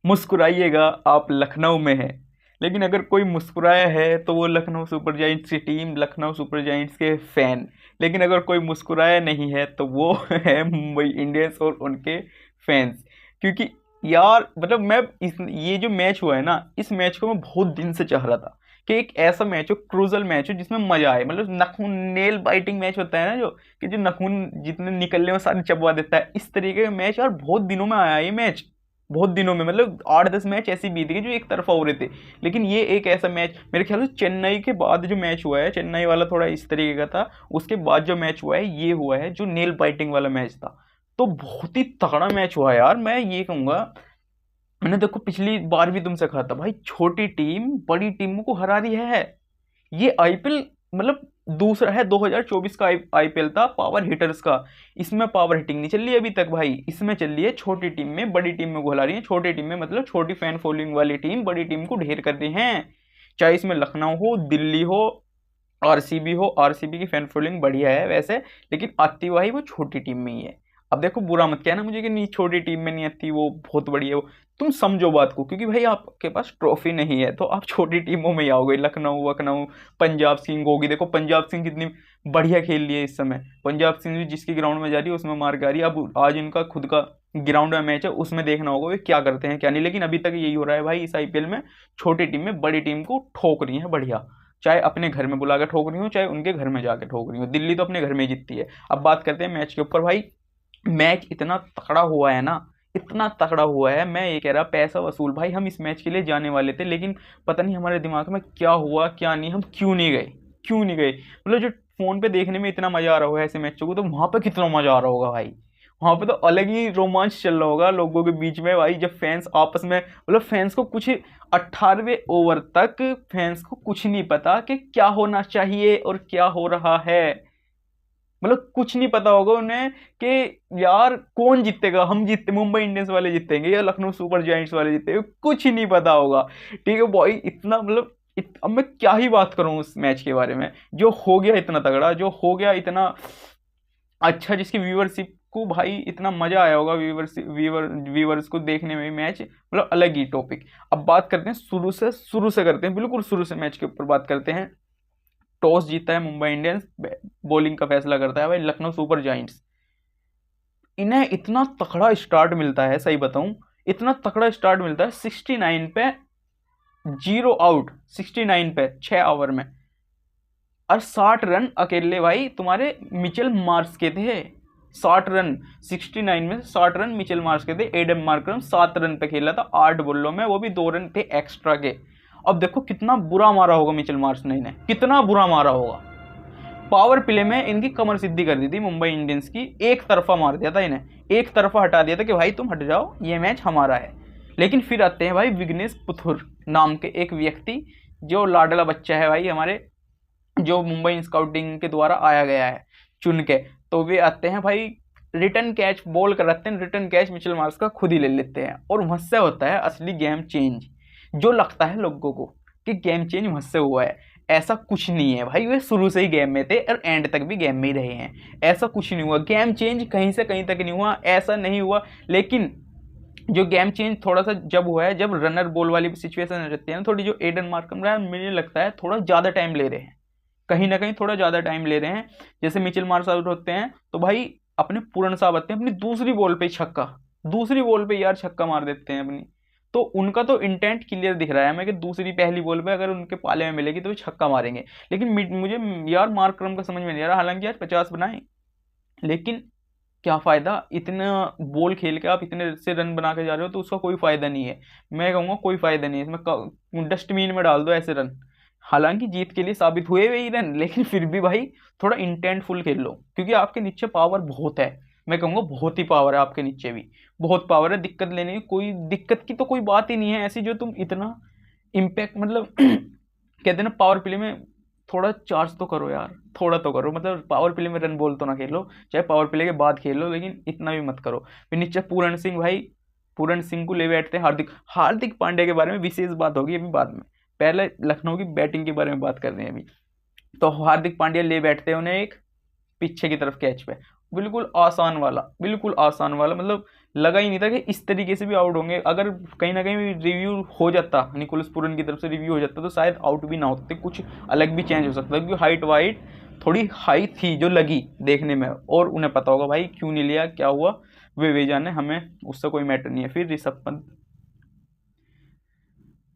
मुस्कुराइएगा, आप लखनऊ में हैं। लेकिन अगर कोई मुस्कुराया है तो वो लखनऊ सुपर जायंट्स की टीम, लखनऊ सुपर जायंट्स के फैन। लेकिन अगर कोई मुस्कुराया नहीं है तो वो है मुंबई इंडियंस और उनके फैंस। क्योंकि यार मतलब मैं इस ये जो मैच हुआ है ना, इस मैच को मैं बहुत दिन से चाह रहा था कि एक ऐसा मैच हो, क्रूजल मैच हो जिसमें मजा आए। मतलब नाखून नेल बाइटिंग मैच होता है ना, जो कि जो नाखून जितने निकलने में सारे चबवा देता है, इस तरीके का मैच यार बहुत दिनों में आया ये मैच। बहुत दिनों में मतलब 8-10 मैच ऐसी बीत गए जो एक तरफा हो रहे थे। लेकिन ये एक ऐसा मैच मेरे ख्याल से चेन्नई के बाद जो मैच हुआ है, चेन्नई वाला थोड़ा इस तरीके का था, उसके बाद जो मैच हुआ है ये हुआ है जो नेल बाइटिंग वाला मैच था। तो बहुत ही तगड़ा मैच हुआ यार। मैं ये कहूंगा, मैंने देखो पिछली बार भी तुमसे कहा था भाई, छोटी टीम बड़ी टीमों को हरा रही है। ये आईपीएल मतलब दूसरा है, 2024 का आईपीएल था पावर हिटर्स का। इसमें पावर हिटिंग नहीं चल रही अभी तक भाई, इसमें चल रही है छोटी टीम में बड़ी टीम में घुला रही है। छोटी टीम में मतलब छोटी फैन फॉलोइंग वाली टीम बड़ी टीम को ढेर कर रही है। चाहे इसमें लखनऊ हो, दिल्ली हो, आरसीबी हो। आरसीबी की फैन फॉलोइंग बढ़िया है वैसे, लेकिन आती भाई वो छोटी टीम में ही है। अब देखो बुरा मत कहना मुझे कि नहीं छोटी टीम में नहीं आती, वो बहुत बढ़िया है वो। तुम समझो बात को, क्योंकि भाई आपके पास ट्रॉफी नहीं है तो आप छोटी टीमों में ही आओगे। लखनऊ वखनऊ, पंजाब किंग होगी। देखो पंजाब किंग कितनी बढ़िया खेल रही है इस समय। पंजाब किंग भी जिसकी ग्राउंड में जा रही है उसमें मार के आ रही है। अब आज इनका खुद का ग्राउंड में मैच है, उसमें देखना होगा वे क्या करते हैं क्या नहीं। लेकिन अभी तक यही हो रहा है भाई इस आईपीएल में, छोटी टीम में बड़ी टीम को ठोक रही है बढ़िया। चाहे अपने घर में बुला के ठोक रही हो, चाहे उनके घर में जाके ठोक रही हो। दिल्ली तो अपने घर में ही जीतती है। अब बात करते हैं मैच के ऊपर भाई। मैच इतना तगड़ा हुआ है ना, इतना तगड़ा हुआ है। मैं ये कह रहा पैसा वसूल भाई। हम इस मैच के लिए जाने वाले थे, लेकिन पता नहीं हमारे दिमाग में क्या हुआ क्या नहीं, हम क्यों नहीं गए। क्यों नहीं गए मतलब जो फोन पे देखने में इतना मजा आ रहा होगा ऐसे मैचों को, तो वहां पे कितना मजा आ रहा होगा भाई। वहां पे तो अलग ही रोमांच चल रहा होगा लोगों के बीच में भाई, जब फैंस आपस में मतलब फैंस को कुछ 18वें ओवर तक फैंस को कुछ नहीं पता कि क्या होना चाहिए और क्या हो रहा है। मतलब कुछ नहीं पता होगा उन्हें कि यार कौन जीतेगा, हम जीते मुंबई इंडियंस वाले जीतेंगे या लखनऊ सुपर जायंट्स वाले जीतेंगे, कुछ ही नहीं पता होगा। ठीक है भाई, इतना मतलब अब मैं क्या ही बात करूं उस मैच के बारे में। जो हो गया इतना तगड़ा, जो हो गया इतना अच्छा, जिसकी व्यूअरशिप को भाई इतना मजा आया होगा व्यूवर्स को देखने में मैच, मतलब अलग ही टॉपिक। अब बात करते हैं शुरू से करते हैं, बिल्कुल शुरू से मैच के ऊपर बात करते हैं। टॉस जीता है मुंबई इंडियंस, बॉलिंग का फैसला करता है भाई लखनऊ सुपर जायंट्स। इन्हें इतना तगड़ा स्टार्ट मिलता है, सही बताऊं इतना तगड़ा स्टार्ट मिलता है 69 पे, 0 आउट 69 पे 6 ओवर में। और 60 रन अकेले भाई तुम्हारे मिचेल मार्श के थे। 60 रन 69 में 60 रन मिचेल मार्श के थे। एडम मार्करम 7 रन पे खेला था 8 बॉलों में, वो भी 2 रन थे एक्स्ट्रा के। अब देखो कितना बुरा मारा होगा मिचेल मार्श ने, इन्हें कितना बुरा मारा होगा। पावर प्ले में इनकी कमर सिद्धि कर दी थी मुंबई इंडियंस की, एक तरफा मार दिया था इन्हें, एक तरफा हटा दिया था कि भाई तुम हट जाओ ये मैच हमारा है। लेकिन फिर आते हैं भाई विग्नेश पुथुर नाम के एक व्यक्ति, जो लाडला बच्चा है भाई हमारे, जो मुंबई स्काउटिंग के द्वारा आया गया है चुन के। तो वे आते हैं भाई, रिटर्न कैच बॉल कराते हैं, रिटर्न कैच मिचेल मार्श का खुद ही ले लेते हैं। और वहां से होता है असली गेम चेंज। जो लगता है लोगों को कि गेम चेंज वहां से हुआ है, ऐसा कुछ नहीं है भाई। वे शुरू से ही गेम में थे और एंड तक भी गेम में ही रहे हैं। ऐसा कुछ नहीं हुआ, गेम चेंज कहीं से कहीं तक नहीं हुआ, ऐसा नहीं हुआ। लेकिन जो गेम चेंज थोड़ा सा जब हुआ है, जब रनर बॉल वाली सिचुएशन रहती है ना थोड़ी, जो एडन मार्करम रहा है, मुझे लगता है थोड़ा ज़्यादा टाइम ले रहे हैं, कहीं ना कहीं थोड़ा ज़्यादा टाइम ले रहे हैं। जैसे मिचेल मार्श आउट होते हैं तो भाई अपने पूर्ण साहब आते हैं, अपनी दूसरी बॉल पे छक्का, दूसरी बॉल पे यार छक्का मार देते हैं अपनी। तो उनका तो इंटेंट क्लियर दिख रहा है हमें कि दूसरी पहली बॉल पे अगर उनके पाले में मिलेगी तो वो छक्का मारेंगे। लेकिन मुझे यार मार्करम का समझ में नहीं आ रहा, हालांकि यार 50 बनाए, लेकिन क्या फ़ायदा। इतना बॉल खेल के आप इतने से रन बना के जा रहे हो तो उसका कोई फ़ायदा नहीं है। मैं कहूँगा कोई फ़ायदा नहीं है इसमें, डस्टबिन में डाल दो ऐसे रन। हालांकि जीत के लिए साबित हुए हुए ही रन, लेकिन फिर भी भाई थोड़ा इंटेंटफुल खेल लो, क्योंकि आपके नीचे पावर बहुत है। मैं कहूँगा बहुत ही पावर है आपके नीचे भी, बहुत पावर है। दिक्कत लेने की कोई दिक्कत की तो कोई बात ही नहीं है ऐसी, जो तुम इतना इम्पैक्ट मतलब कहते हैं ना पावर प्ले में थोड़ा चार्ज तो करो यार, थोड़ा तो करो। मतलब पावर प्ले में रन बॉल तो ना खेलो, चाहे पावर प्ले के बाद खेल लो, लेकिन इतना भी मत करो। फिर नीचे पूरण सिंह भाई, पूरण सिंह को ले बैठते हैं। हार्दिक हार्दिक पांड्या के बारे में विशेष बात होगी अभी बाद में, पहले लखनऊ की बैटिंग के बारे में बात कर रहे हैं अभी। तो हार्दिक पांड्या ले बैठते हैं उन्हें एक पीछे की तरफ कैच पे, बिल्कुल आसान वाला, बिल्कुल आसान वाला, मतलब लगा ही नहीं था कि इस तरीके से भी आउट होंगे। अगर कहीं ना कहीं रिव्यू हो जाता, निकोलस पूरन की तरफ से रिव्यू हो जाता, तो शायद आउट भी ना होते, कुछ अलग भी चेंज हो सकता, क्योंकि हाइट वाइट थोड़ी हाई थी जो लगी देखने में, और उन्हें पता होगा भाई क्यों नहीं लिया, क्या हुआ, वे जाने, हमें उससे कोई मैटर नहीं है। फिर ऋषभ पंत,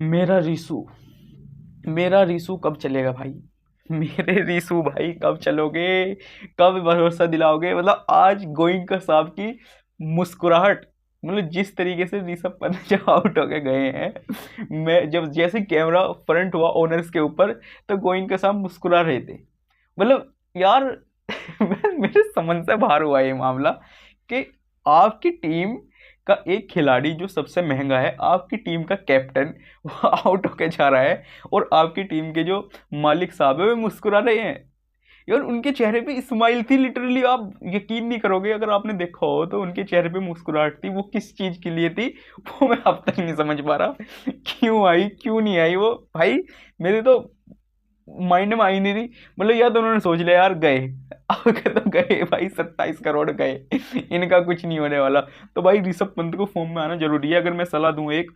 मेरा रीसू, मेरा रीसू कब चलेगा भाई, मेरे रीसू भाई कब चलोगे, कब भरोसा दिलाओगे। मतलब आज गोइंका साहब की मुस्कुराहट, मतलब जिस तरीके से ऋषभ पंत जब आउट होके गए हैं, मैं जब जैसे कैमरा फ्रंट हुआ ओनर्स के ऊपर, तो गोइंका साहब मुस्कुरा रहे थे। मतलब यार मेरे समझ से बाहर हुआ ये मामला कि आपकी टीम का एक खिलाड़ी जो सबसे महंगा है, आपकी टीम का कैप्टन, वो आउट होके जा रहा है, और आपकी टीम के जो मालिक साहब है वो मुस्कुरा रहे हैं। यार उनके चेहरे पे स्माइल थी लिटरली, आप यकीन नहीं करोगे, अगर आपने देखा हो तो उनके चेहरे पे मुस्कुराहट थी। वो किस चीज के लिए थी वो मैं अब तक नहीं समझ पा रहा, क्यों आई क्यों नहीं आई वो भाई, मेरे तो माइंड में आई नहीं रही। मतलब या तो उन्होंने सोच लिया यार गए, अब तो गए भाई, 27 करोड़ गए, इनका कुछ नहीं होने वाला। तो भाई ऋषभ पंत को फॉर्म में आना जरूरी है। अगर मैं सलाह दूं एक,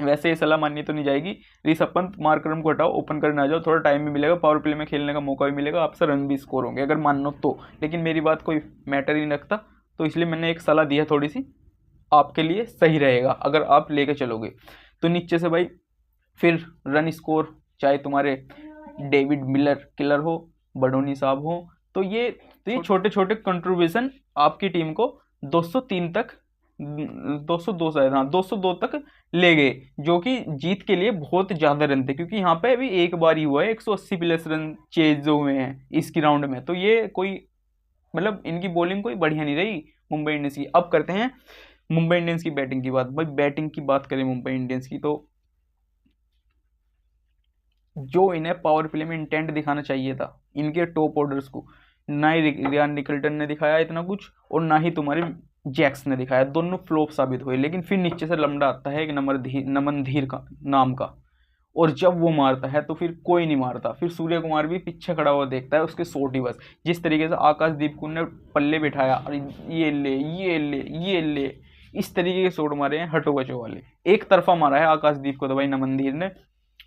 वैसे ये सलाह माननी तो नहीं जाएगी, ऋषभ पंत मार्करम को हटाओ, ओपन करने आ जाओ, थोड़ा टाइम भी मिलेगा, पावर प्ले में खेलने का मौका भी मिलेगा, आपसे रन भी स्कोर होंगे अगर मानो तो। लेकिन मेरी बात कोई मैटर ही नहीं रखता, तो इसलिए मैंने एक सलाह दी है, थोड़ी सी आपके लिए सही रहेगा अगर आप लेके चलोगे। तो नीचे से भाई फिर रन स्कोर, चाहे तुम्हारे डेविड मिलर किलर हो, बडोनी साहब हो, तो ये छोटे छोटे कंट्रीब्यूशन आपकी टीम को 203 तक, 202 शायद, हाँ 202 तक ले गए, जो कि जीत के लिए बहुत ज़्यादा रन थे, क्योंकि यहाँ पे अभी एक बार ही हुआ है 180 प्लस रन चेज जो हुए हैं इसकी राउंड में। तो ये कोई, मतलब इनकी बॉलिंग कोई बढ़िया नहीं रही मुंबई इंडियंस की। अब करते हैं मुंबई इंडियंस की बैटिंग की बात। भाई बैटिंग की बात करें मुंबई इंडियंस की, तो जो इन्हें पावर प्ले में इंटेंट दिखाना चाहिए था इनके टॉप ऑर्डर्स को, ना ही रियान निकल्टन ने दिखाया इतना कुछ, और ना ही तुम्हारे जैक्स ने दिखाया, दोनों फ्लॉप साबित हुए। लेकिन फिर नीचे से लमड़ा आता है एक नमन धीर का नाम का, और जब वो मारता है तो फिर कोई नहीं मारता, फिर सूर्य कुमार भी पीछे खड़ा हुआ देखता है उसके शॉट ही बस। जिस तरीके से आकाशदीप को ने पल्ले बिठाया, और ये ले ये ले ये ले, इस तरीके के शॉट मारे हैं हटो बचो वाले, एक तरफा मारा है आकाशदीप को तो भाई नमनधीर ने।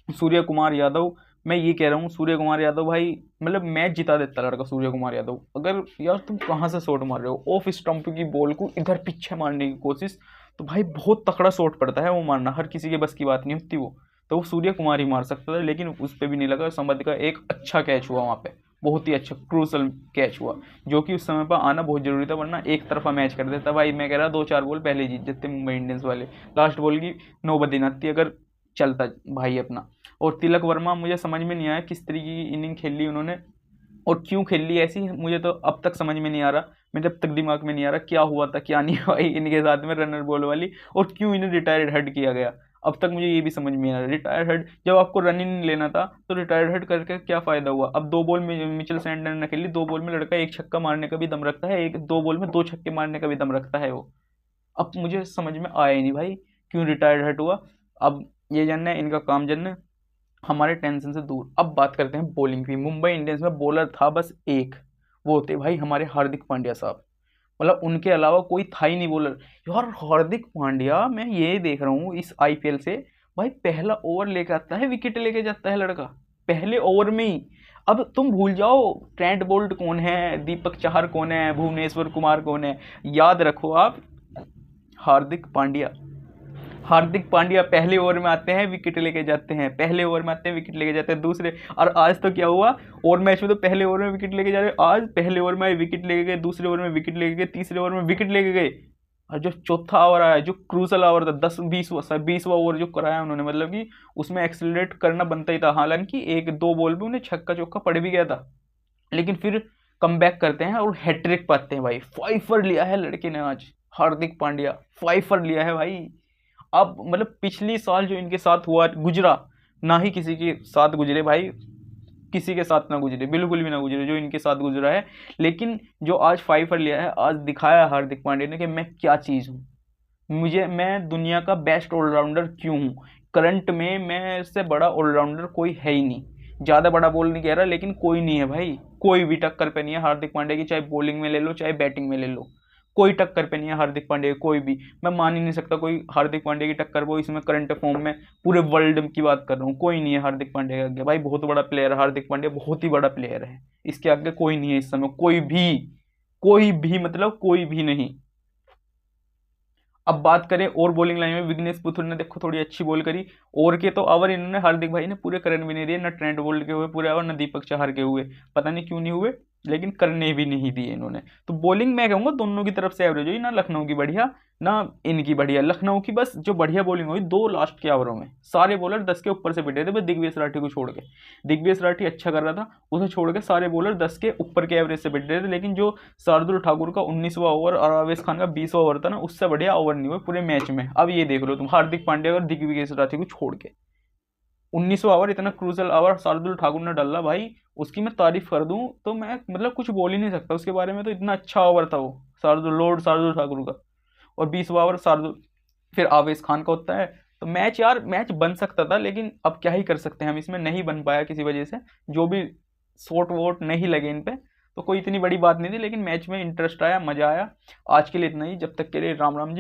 सूर्य कुमार यादव, मैं ये कह रहा हूँ सूर्य कुमार यादव भाई, मतलब मैच जिता देता लड़का सूर्य कुमार यादव। अगर यार तुम कहाँ से शॉट मार रहे हो, ऑफ स्टंप की बॉल को इधर पीछे मारने की कोशिश, तो भाई बहुत तकड़ा शॉट पड़ता है वो मारना, हर किसी के बस की बात नहीं होती वो। तो वो सूर्य कुमार ही मार सकता था, लेकिन उस पर भी नहीं लगा। संबंध का एक अच्छा कैच हुआ वहाँ पे, बहुत ही अच्छा क्रूसल कैच हुआ, जो कि उस समय पर आना बहुत जरूरी था, वरना एक तरफा मैच कर देता भाई। मैं कह रहा 2-4 बॉल पहले जीत जाते मुंबई इंडियंस वाले, लास्ट बॉल की नौबत दिन आती अगर चलता भाई अपना। और तिलक वर्मा, मुझे समझ में नहीं आया किस तरीके की इनिंग खेल ली उन्होंने, और क्यों खेल ली ऐसी, मुझे तो अब तक समझ में नहीं आ रहा, मेरे अब तक दिमाग में नहीं आ रहा क्या हुआ था क्या नहीं हुआ इनके साथ में रनर बॉल वाली, और क्यों इन्हें रिटायर्ड हट किया गया। अब तक मुझे ये भी समझ में नहीं आ रहा, रिटायर्ड हट जब आपको रन इन लेना था तो रिटायर्ड हट करके क्या फ़ायदा हुआ। अब 2 बॉल में मिचेल सैंटनर ने खेली, 2 बॉल में लड़का 1 छक्का मारने का भी दम रखता है, एक 2 बॉल में 2 छक्के मारने का भी दम रखता है वो। अब मुझे समझ में आया ही नहीं भाई क्यों रिटायर्ड हट हुआ। अब ये जानना है, इनका काम जानना है, हमारे टेंशन से दूर। अब बात करते हैं बॉलिंग की। मुंबई इंडियंस में बॉलर था बस एक, वो होते भाई हमारे हार्दिक पांड्या साहब, मतलब उनके अलावा कोई था ही नहीं बॉलर। यार हार्दिक पांड्या, मैं ये देख रहा हूँ इस आईपीएल से, भाई पहला ओवर लेके आता है, विकेट लेके जाता है लड़का पहले ओवर में ही। अब तुम भूल जाओ ट्रेंट बोल्ट कौन है, दीपक चाहर कौन है, भुवनेश्वर कुमार कौन है, याद रखो आप हार्दिक पांड्या। हार्दिक पांड्या पहले ओवर में आते हैं विकेट लेके जाते हैं, पहले ओवर में आते हैं विकेट लेके जाते हैं दूसरे। और आज तो क्या हुआ, और मैच में तो पहले ओवर में विकेट लेके जा रहे, आज पहले ओवर में विकेट लेके गए, दूसरे ओवर में विकेट लेके गए, तीसरे ओवर में विकेट लेके गए, और जो चौथा ओवर आया जो क्रूसल ओवर था 20वां ओवर जो कराया उन्होंने, मतलब कि उसमें एक्सेलरेट करना बनता ही था। हालांकि 1-2 बॉल में उन्हें छक्का चौका पड़ भी गया था, लेकिन फिर कम बैक करते हैं और हैट्रिक पाते हैं भाई। 5 लिया है लड़के ने आज, हार्दिक पांड्या 5 लिया है भाई। अब मतलब पिछली साल जो इनके साथ हुआ गुजरा, ना ही किसी के साथ गुजरे भाई, किसी के साथ ना गुजरे, बिल्कुल भी ना गुजरे जो इनके साथ गुजरा है। लेकिन जो आज 5 लिया है, आज दिखाया हार्दिक पांड्या ने कि मैं क्या चीज़ हूँ, मैं दुनिया का बेस्ट ऑलराउंडर क्यों हूँ, करंट में मैं इससे बड़ा ऑलराउंडर कोई है ही नहीं। ज़्यादा बड़ा बोल नहीं कह रहा, लेकिन कोई नहीं है भाई, कोई भी टक्कर पे नहीं है हार्दिक पांड्या की, चाहे बॉलिंग में ले लो चाहे बैटिंग में ले लो, कोई टक्कर पे नहीं है हार्दिक पांड्या, कोई भी। मैं मान ही नहीं सकता कोई हार्दिक पांड्या की टक्कर, वो इसमें करंट फॉर्म में पूरे वर्ल्ड की बात कर रहा हूँ, कोई नहीं है हार्दिक पांड्या के आगे भाई। बहुत बड़ा प्लेयर है हार्दिक पांड्या, बहुत ही बड़ा प्लेयर है, इसके आगे कोई नहीं है इस समय, कोई भी मतलब कोई भी नहीं। अब बात करें और बॉलिंग लाइन में, विघ्नेश पुथुर ने देखो थोड़ी अच्छी बॉल करी। ओवर के तो ओवर इन्होंने हार्दिक भाई ने पूरे करने भी नहीं दिए, ना ट्रेंट बोल्ट के हुए पूरे ओवर, ना दीपक चहर के हुए, पता नहीं क्यों नहीं हुए, लेकिन करने भी नहीं दिए इन्होंने। तो बॉलिंग मैं कहूंगा दोनों की तरफ से एवरेज हुई, ना लखनऊ की बढ़िया ना इनकी बढ़िया। लखनऊ की बस जो बढ़िया बॉलिंग हुई दो लास्ट के ओवरों में, सारे बॉलर 10 के ऊपर से पिटे थे, बस दिग्विजय राठी को छोड़ के। दिग्विजय राठी अच्छा कर रहा था, उसे छोड़ के सारे बॉलर 10 के ऊपर के एवरेज से पिट रहे थे। लेकिन जो शार्दुल ठाकुर का 19वां ओवर और आवेश खान का 20वां ओवर था ना, उससे बढ़िया ओवर नहीं हुए पूरे मैच में। अब ये देख लो तुम, हार्दिक पांड्या और दिग्विजय राठी को छोड़ के 19वां ओवर, इतना क्रूजल ओवर शार्दुल ठाकुर ने डाला भाई, उसकी मैं तारीफ कर दूं तो मैं मतलब कुछ बोल ही नहीं सकता उसके बारे में, तो इतना अच्छा ओवर था वो शार्दुल ठाकुर का। और 20वां ओवर शार्दुल, फिर आवेश खान का होता है। तो मैच यार, मैच बन सकता था, लेकिन अब क्या ही कर सकते हैं हम, इसमें नहीं बन पाया किसी वजह से, जो भी शॉट वोट नहीं लगे इन पे, तो कोई इतनी बड़ी बात नहीं थी, लेकिन मैच में इंटरेस्ट आया, मजा आया। आज के लिए इतना ही, जब तक के लिए राम राम जी।